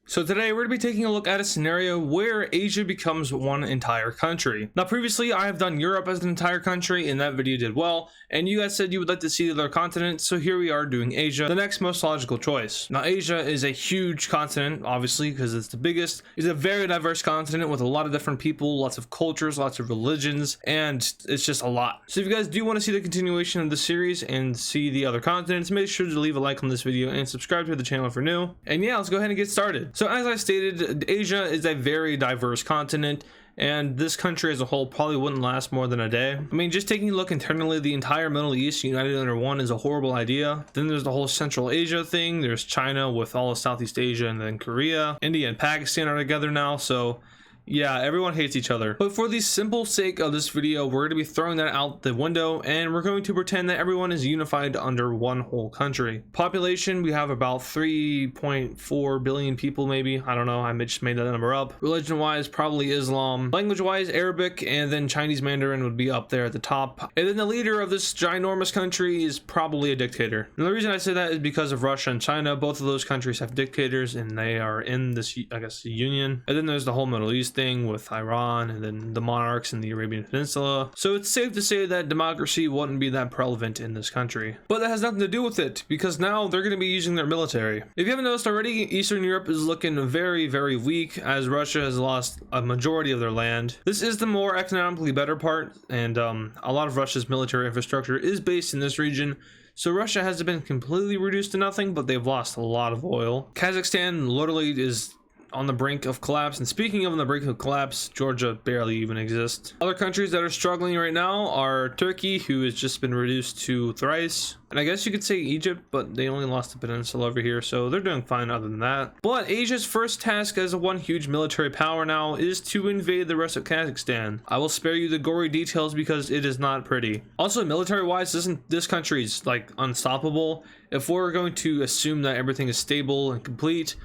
So today we're going to be taking a look at a scenario where Asia becomes one entire country. Now previously I have done Europe as an entire country and that video did well, and you guys said you would like to see the other continents, so here we are doing Asia, the next most logical choice. Now Asia is a huge continent, obviously, because it's the biggest. It's a very diverse continent with a lot of different people, lots of cultures, lots of religions, and it's just a lot. So if you guys do want to see the continuation of the series and see the other continents, make sure to leave a like on this video and subscribe to the channel if you're new. And yeah, let's go ahead and get started. So as I stated, Asia is a very diverse continent, and this country as a whole probably wouldn't last more than a day. I mean, just taking a look internally, the entire Middle East united under one is a horrible idea. Then there's the whole Central Asia thing. There's China with all of Southeast Asia, and then Korea. India and Pakistan are together now, so yeah, everyone hates each other. But for the simple sake of this video, we're going to be throwing that out the window, and we're going to pretend that everyone is unified under one whole country. Population, we have about 3.4 billion people, maybe. I don't know, I just made that number up. Religion-wise, probably Islam. Language-wise, Arabic, and then Chinese Mandarin would be up there at the top. And then the leader of this ginormous country is probably a dictator. And the reason I say that is because of Russia and China. Both of those countries have dictators, and they are in this, I guess, union. And then there's the whole Middle East thing with Iran, and then the monarchs in the Arabian Peninsula. So it's safe to say that democracy wouldn't be that prevalent in this country. But that has nothing to do with it, because now they're going to be using their military. If you haven't noticed already, Eastern Europe is looking very, very weak, as Russia has lost a majority of their land. This is the more economically better part, and a lot of Russia's military infrastructure is based in this region. So Russia hasn't been completely reduced to nothing, but they've lost a lot of oil. Kazakhstan literally is on the brink of collapse, and speaking of on the brink of collapse, Georgia barely even exists. Other countries that are struggling right now are Turkey, who has just been reduced to thrice, and I guess you could say Egypt, but they only lost a peninsula over here, so they're doing fine other than that. But Asia's first task as one huge military power now is to invade the rest of Kazakhstan. I will spare you the gory details because it is not pretty. Also, military wise, this country's like unstoppable. If we're going to assume that everything is stable and complete,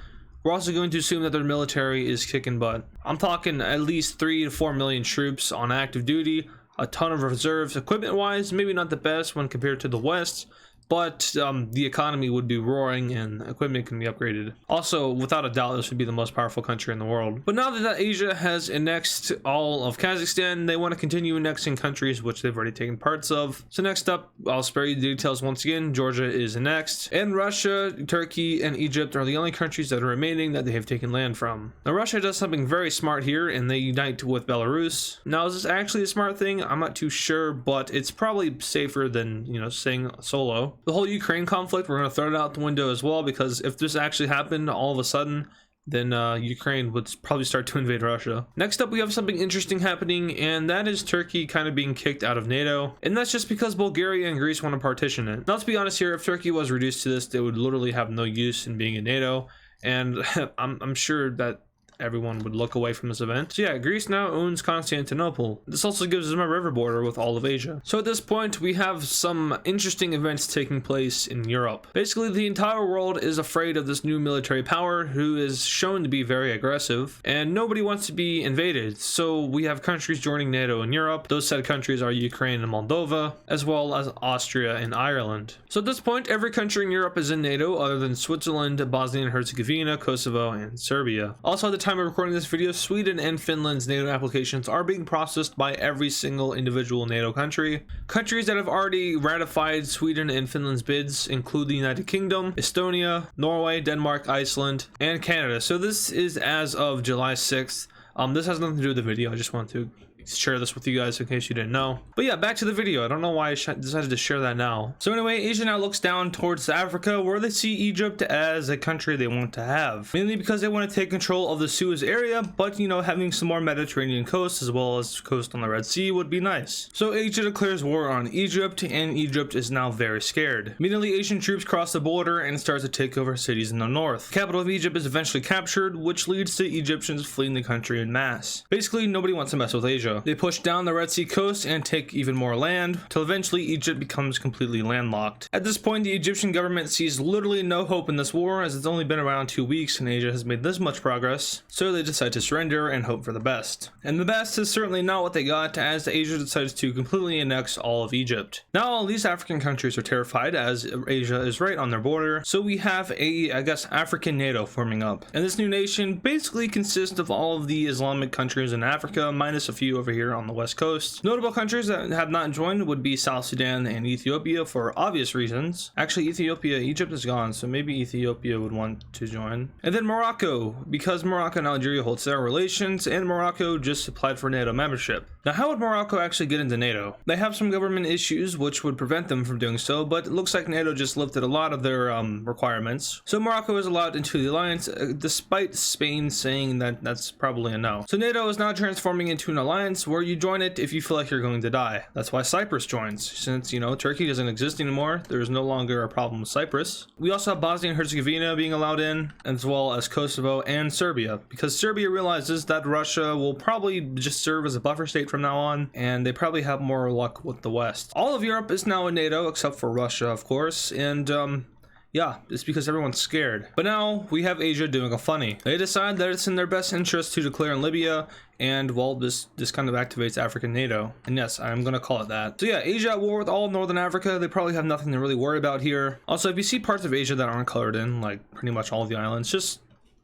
we're also going to assume that their military is kicking butt. I'm talking at least 3 to 4 million troops on active duty, a ton of reserves. Equipment wise, maybe not the best when compared to the West, but the economy would be roaring and equipment can be upgraded. Also, without a doubt, this would be the most powerful country in the world. But now that Asia has annexed all of Kazakhstan, they want to continue annexing countries which they've already taken parts of. So next up, I'll spare you the details once again. Georgia is annexed, and Russia, Turkey, and Egypt are the only countries that are remaining that they have taken land from. Now Russia does something very smart here, and they unite with Belarus. Now is this actually a smart thing? I'm not too sure, but it's probably safer than, you know, staying solo. The whole Ukraine conflict, we're going to throw it out the window as well, because if this actually happened all of a sudden, then Ukraine would probably start to invade Russia. Next up, we have something interesting happening, and that is Turkey kind of being kicked out of NATO. And that's just because Bulgaria and Greece want to partition it. Now, let's be honest here, if Turkey was reduced to this, they would literally have no use in being in NATO. And I'm sure that everyone would look away from this event. So yeah, Greece now owns Constantinople. This also gives them a river border with all of Asia. So at this point, we have some interesting events taking place in Europe. Basically, the entire world is afraid of this new military power who is shown to be very aggressive, and nobody wants to be invaded. So we have countries joining NATO in Europe. Those said countries are Ukraine and Moldova, as well as Austria and Ireland. So at this point, every country in Europe is in NATO other than Switzerland, Bosnia and Herzegovina, Kosovo, and Serbia. Also, at the time of recording this video, Sweden and Finland's NATO applications are being processed by every single individual NATO country. Countries that have already ratified Sweden and Finland's bids include the United Kingdom, Estonia, Norway, Denmark, Iceland, and Canada. So this is as of July 6th. This has nothing to do with the video. I just want to share this with you guys in case you didn't know. But yeah, back to the video. I don't know why I decided to share that now. So anyway, Asia now looks down towards Africa, where they see Egypt as a country they want to have, mainly because they want to take control of the Suez area, but you know, having some more Mediterranean coast as well as coast on the Red Sea would be nice. So Asia declares war on Egypt, and Egypt is now very scared. Immediately, Asian troops cross the border and start to take over cities in the north. The capital of Egypt is eventually captured, which leads to Egyptians fleeing the country en masse. Basically, nobody wants to mess with Asia. Asia. They push down the Red Sea coast and take even more land, till eventually Egypt becomes completely landlocked. At this point, the Egyptian government sees literally no hope in this war, as it's only been around 2 weeks and Asia has made this much progress, so they decide to surrender and hope for the best. And the best is certainly not what they got, as Asia decides to completely annex all of Egypt. Now all these African countries are terrified, as Asia is right on their border, so we have a, I guess, African NATO forming up. And this new nation basically consists of all of the Islamic countries in Africa, minus a few over here on the west coast. Notable countries that have not joined would be South Sudan and Ethiopia for obvious reasons. Actually, Egypt is gone, so maybe Ethiopia would want to join. And then Morocco, because Morocco and Algeria hold stellar relations, and Morocco just applied for NATO membership. Now, how would Morocco actually get into NATO? They have some government issues which would prevent them from doing so, but it looks like NATO just lifted a lot of their requirements. So Morocco is allowed into the alliance, despite Spain saying that that's probably a no. So NATO is now transforming into an alliance where you join it if you feel like you're going to die. That's why Cyprus joins. Since, you know, Turkey doesn't exist anymore, there's no longer a problem with Cyprus. We also have Bosnia and Herzegovina being allowed in, as well as Kosovo and Serbia, because Serbia realizes that Russia will probably just serve as a buffer state from now on, and they probably have more luck with the West. All of Europe is now in NATO, except for Russia, of course, and yeah, it's because everyone's scared. But now we have Asia doing a funny. They decide that it's in their best interest to declare in Libya, and well, this kind of activates African NATO. And yes, I'm gonna call it that. So yeah, Asia at war with all of Northern Africa. They probably have nothing to really worry about here. Also, if you see parts of Asia that aren't colored in, like pretty much all of the islands, just,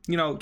you know,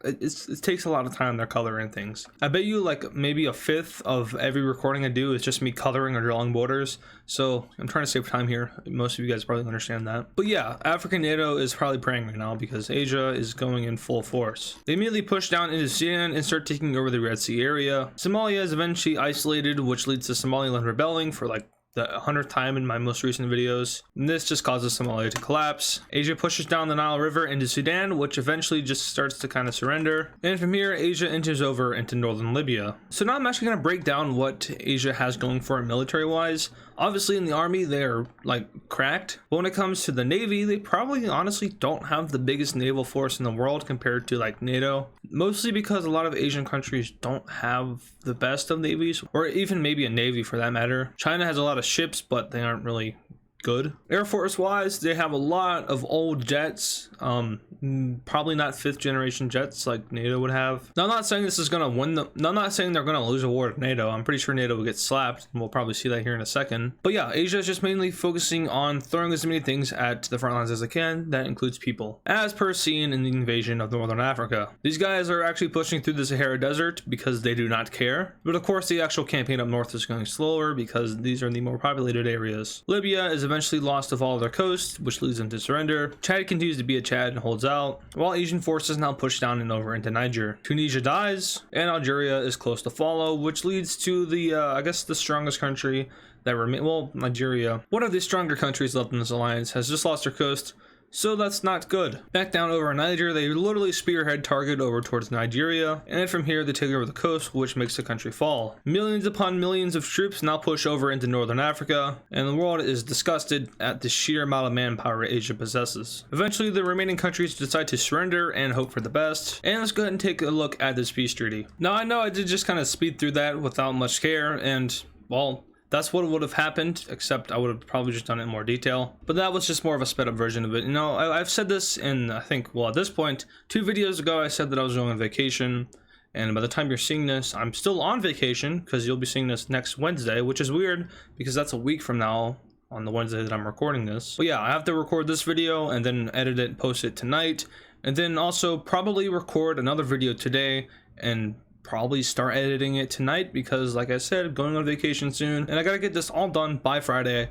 it takes a lot of time they're coloring things. I bet you like maybe a fifth of every recording I do is just me coloring or drawing borders, so I'm trying to save time here. Most of you guys probably understand that. But yeah, African NATO is probably praying right now because Asia is going in full force. They immediately push down into Sudan and start taking over the Red Sea area. Somalia is eventually isolated, which leads to Somaliland rebelling for like the 100th time in my most recent videos. And this just causes Somalia to collapse. Asia pushes down the Nile River into Sudan, which eventually just starts to kind of surrender. And from here, Asia enters over into northern Libya. So now I'm actually going to break down what Asia has going for it military-wise. Obviously, in the army, they're like cracked. But when it comes to the navy, they probably honestly don't have the biggest naval force in the world compared to like NATO. Mostly because a lot of Asian countries don't have the best of navies, or even maybe a navy for that matter. China has a lot of ships, but they aren't really good. Air Force wise, they have a lot of old jets, probably not 5th generation jets like NATO would have. Now, I'm not saying this is gonna win them. I'm not saying they're gonna lose a war with NATO. I'm pretty sure NATO will get slapped, and we'll probably see that here in a second. But yeah, Asia is just mainly focusing on throwing as many things at the front lines as they can. That includes people, as per seen in the invasion of northern Africa. These guys are actually pushing through the Sahara Desert because they do not care. But of course, the actual campaign up north is going slower because these are the more populated areas. Libya is eventually lost of all of their coast, which leads them to surrender. Chad continues to be a Chad and holds out, while Asian forces now push down and over into Niger. Tunisia dies, and Algeria is close to follow, which leads to the, I guess the strongest country that remains, well, Nigeria. One of the stronger countries left in this alliance has just lost their coast, so that's not good. Back down over Niger, they literally spearhead target over towards Nigeria, and then from here they take over the coast, which makes the country fall. Millions upon millions of troops now push over into northern Africa, and the world is disgusted at the sheer amount of manpower Asia possesses. Eventually, the remaining countries decide to surrender and hope for the best, and let's go ahead and take a look at this peace treaty. Now, I know I did just kind of speed through that without much care, and, well, that's what would have happened, except I would have probably just done it in more detail. But that was just more of a sped up version of it. You know, I've said this in, I think, well, at this point, 2 videos ago, I said that I was going on vacation. And by the time you're seeing this, I'm still on vacation, because you'll be seeing this next Wednesday, which is weird, because that's a week from now on the Wednesday that I'm recording this. But yeah, I have to record this video and then edit it, post it tonight. And then also probably record another video today and probably start editing it tonight because, like I said, going on vacation soon, and I gotta get this all done by Friday.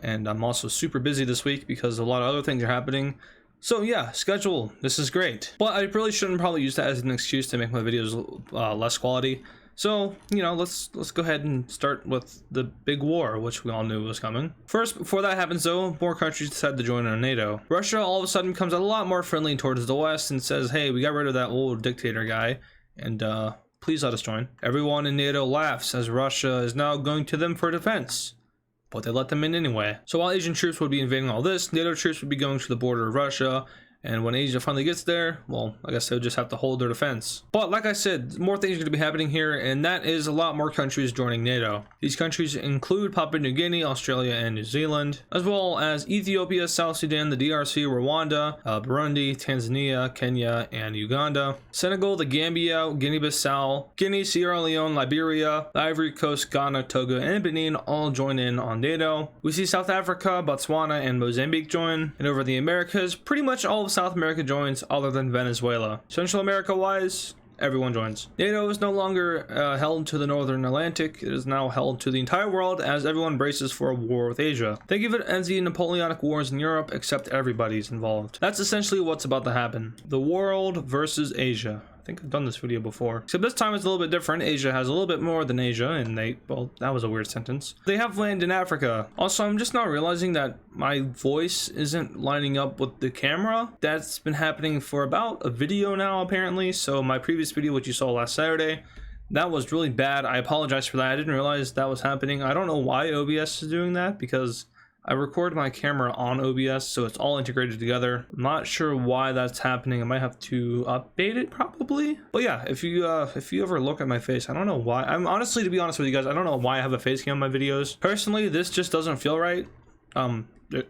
And I'm also super busy this week because a lot of other things are happening. So yeah, schedule, this is great. But I really shouldn't probably use that as an excuse to make my videos less quality. So, you know, let's go ahead and start with the big war, which we all knew was coming. First, before that happens though, more countries decide to join in NATO. Russia all of a sudden becomes a lot more friendly towards the West and says, hey, we got rid of that old dictator guy, and please let us join. Everyone in NATO laughs as Russia is now going to them for defense, but they let them in anyway. So while Asian troops would be invading all this, NATO troops would be going to the border of Russia And when Asia finally gets there, well, I guess they'll just have to hold their defense. But like I said, more things are going to be happening here, and that is a lot more countries joining NATO. These countries include Papua New Guinea, Australia, and New Zealand, as well as Ethiopia, South Sudan, the DRC, Rwanda, Burundi, Tanzania, Kenya, and Uganda. Senegal, the Gambia, Guinea-Bissau, Guinea, Sierra Leone, Liberia, the Ivory Coast, Ghana, Togo, and Benin all join in on NATO. We see South Africa, Botswana, and Mozambique join. And over the Americas, pretty much all of South America joins other than Venezuela. Central America wise, everyone joins. NATO is no longer held to the Northern Atlantic. It is now held to the entire world as everyone braces for a war with Asia. Think of it as the Napoleonic Wars in Europe, except everybody's involved. That's essentially what's about to happen. The world versus Asia. I think I've done this video before, except this time it's a little bit different. Asia has a little bit more than Asia, and well, that was a weird sentence. They have land in Africa. Also, I'm just not realizing that my voice isn't lining up with the camera. That's been happening for about a video now, apparently. So my previous video, which you saw last Saturday, that was really bad. I apologize for that. I didn't realize that was happening. I don't know why OBS is doing that, because I record my camera on OBS, so it's all integrated together. I'm not sure why that's happening. I might have to update it probably. But yeah, if you ever look at my face, I don't know why. I'm honestly, to be honest with you guys, I don't know why I have a face cam on my videos. Personally, this just doesn't feel right.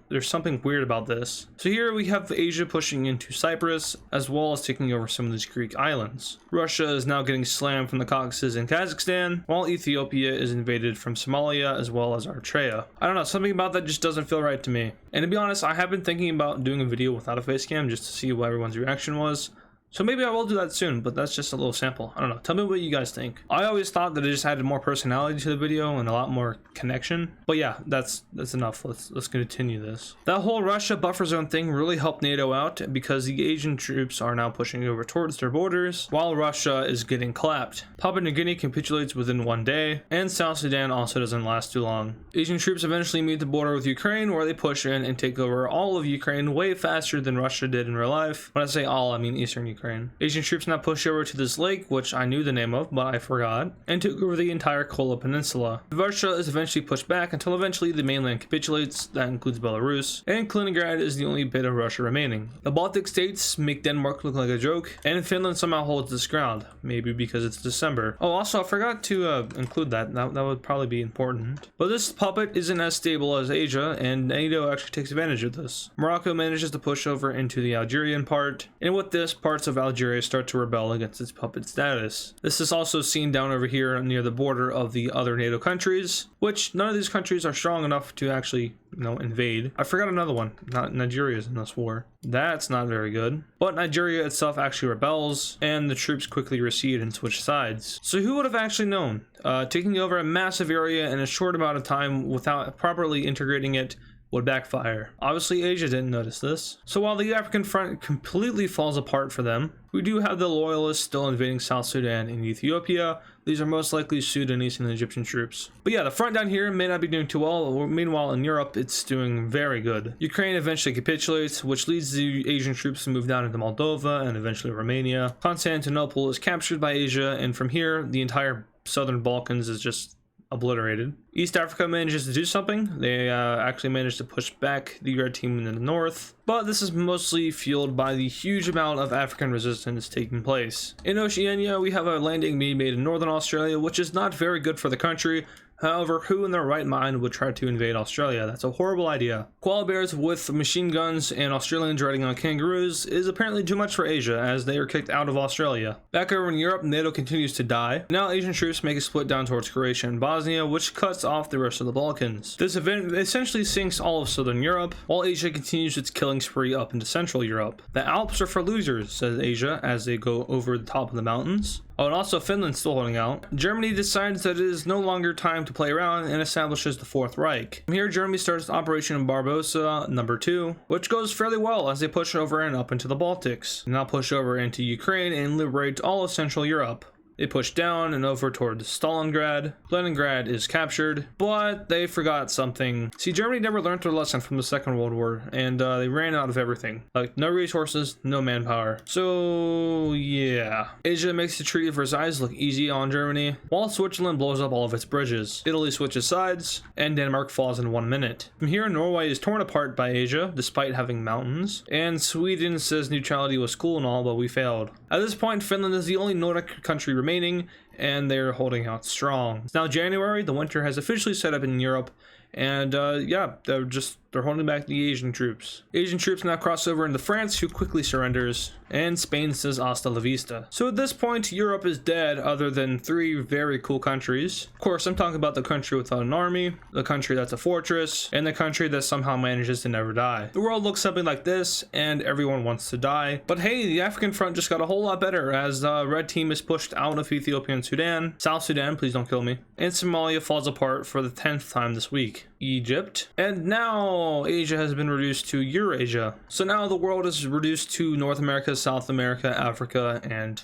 There's something weird about this. So here we have Asia pushing into Cyprus, as well as taking over some of these Greek islands. Russia is now getting slammed from the Caucasus and Kazakhstan, while Ethiopia is invaded from Somalia as well as Eritrea. I don't know, something about that just doesn't feel right to me. And to be honest, I have been thinking about doing a video without a face cam just to see what everyone's reaction was. So maybe I will do that soon, but that's just a little sample. I don't know. Tell me what you guys think. I always thought that it just added more personality to the video and a lot more connection. But yeah, that's enough. Let's continue this. That whole Russia buffer zone thing really helped NATO out because the Asian troops are now pushing over towards their borders while Russia is getting clapped. Papua New Guinea capitulates within 1 day, and South Sudan also doesn't last too long. Asian troops eventually meet the border with Ukraine, where they push in and take over all of Ukraine way faster than Russia did in real life. When I say all, I mean Eastern Ukraine. Asian troops now push over to this lake, which I knew the name of, but I forgot, and took over the entire Kola Peninsula. Russia is eventually pushed back until eventually the mainland capitulates. That includes Belarus, and Kaliningrad is the only bit of Russia remaining. The Baltic states make Denmark look like a joke, and Finland somehow holds this ground, maybe because it's December. Oh, also, I forgot to include that would probably be important. But this puppet isn't as stable as Asia, and NATO actually takes advantage of this. Morocco manages to push over into the Algerian part, and with this, parts of Algeria start to rebel against its puppet status. This is also seen down over here near the border of the other NATO countries, which none of these countries are strong enough to actually, invade. I forgot another one. Nigeria's in this war. That's not very good. But Nigeria itself actually rebels, and the troops quickly recede and switch sides. So who would have actually known? Taking over a massive area in a short amount of time without properly integrating it would backfire. Obviously, Asia didn't notice this. So while the African front completely falls apart for them, we do have the loyalists still invading South Sudan and Ethiopia. These are most likely Sudanese and Egyptian troops. But yeah, the front down here may not be doing too well. Meanwhile, in Europe, it's doing very good. Ukraine eventually capitulates, which leads the Asian troops to move down into Moldova and eventually Romania. Constantinople is captured by Asia, and from here, the entire southern Balkans is just obliterated. East Africa manages to do something. They actually managed to push back the Red Team in the north, but this is mostly fueled by the huge amount of African resistance taking place. In Oceania, we have a landing being made in northern Australia, which is not very good for the country. However, who in their right mind would try to invade Australia? That's a horrible idea. Koala bears with machine guns and Australians riding on kangaroos is apparently too much for Asia, as they are kicked out of Australia. Back over in Europe, NATO continues to die. Now Asian troops make a split down towards Croatia and Bosnia, which cuts off the rest of the Balkans. This event essentially sinks all of southern Europe, while Asia continues its killing spree up into central Europe. The Alps are for losers, says Asia, as they go over the top of the mountains. Oh, and also Finland's still holding out. Germany decides that it is no longer time to play around and establishes the Fourth Reich. From here, Germany starts Operation Barbarossa #2, which goes fairly well as they push over and up into the Baltics. They now push over into Ukraine and liberate all of Central Europe. They push down and over towards Stalingrad. Leningrad is captured, but they forgot something. See, Germany never learned their lesson from the Second World War, and they ran out of everything. Like, no resources, no manpower. So, yeah. Asia makes the Treaty of Versailles look easy on Germany, while Switzerland blows up all of its bridges. Italy switches sides, and Denmark falls in 1 minute. From here, Norway is torn apart by Asia, despite having mountains, and Sweden says neutrality was cool and all, but we failed. At this point, Finland is the only Nordic country remaining, and they're holding out strong. It's now January, the winter has officially set up in Europe, and yeah, they're holding back the Asian troops. Asian troops now cross over into France, who quickly surrenders, and Spain says hasta la vista. So at this point, Europe is dead other than 3 very cool countries. Of course, I'm talking about the country without an army, the country that's a fortress, and the country that somehow manages to never die. The world looks something like this, and everyone wants to die. But hey, the African front just got a whole lot better as the red team is pushed out of Ethiopia and Sudan. South Sudan, please don't kill me. And Somalia falls apart for the 10th time this week. Egypt. And now Asia has been reduced to Eurasia. So now the world is reduced to North America, South America, Africa, and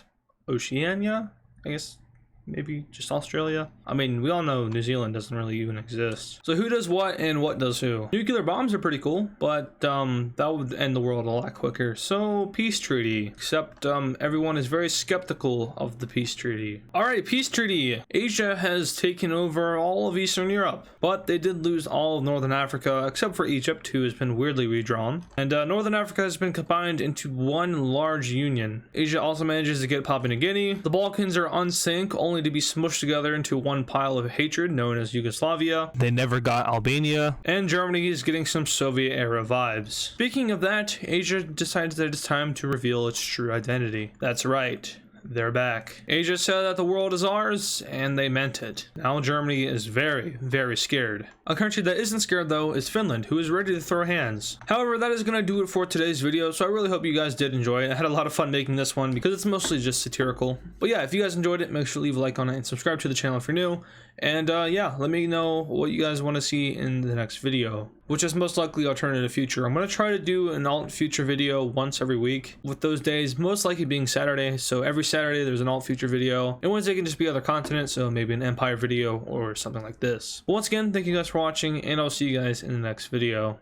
Oceania, I guess. Maybe just Australia. I mean, we all know New Zealand doesn't really even exist. So who does what and what does who? Nuclear bombs are pretty cool, but that would end the world a lot quicker. So peace treaty, except everyone is very skeptical of the peace treaty. All right, peace treaty. Asia has taken over all of Eastern Europe, but they did lose all of Northern Africa except for Egypt, who has been weirdly redrawn. And Northern Africa has been combined into one large union. Asia also manages to get Papua New Guinea. The Balkans are unsync, only to be smushed together into one pile of hatred known as Yugoslavia. They never got Albania, and Germany is getting some Soviet era vibes. Speaking of that, Asia decides that it's time to reveal its true identity. That's right. They're back. Asia said that the world is ours, and they meant it. Now Germany is very, very scared. A country that isn't scared though is Finland, who is ready to throw hands. However, that is going to do it for today's video, so I really hope you guys did enjoy it. I had a lot of fun making this one because it's mostly just satirical. But yeah, if you guys enjoyed it, make sure to leave a like on it and subscribe to the channel if you're new. And yeah, let me know what you guys want to see in the next video, which is most likely alternative future. I'm going to try to do an alt future video once every week, with those days most likely being Saturday. So every Saturday there's an alt future video, and Wednesday can just be other content, so maybe an Empire video or something like this. But once again, thank you guys for watching, and I'll see you guys in the next video.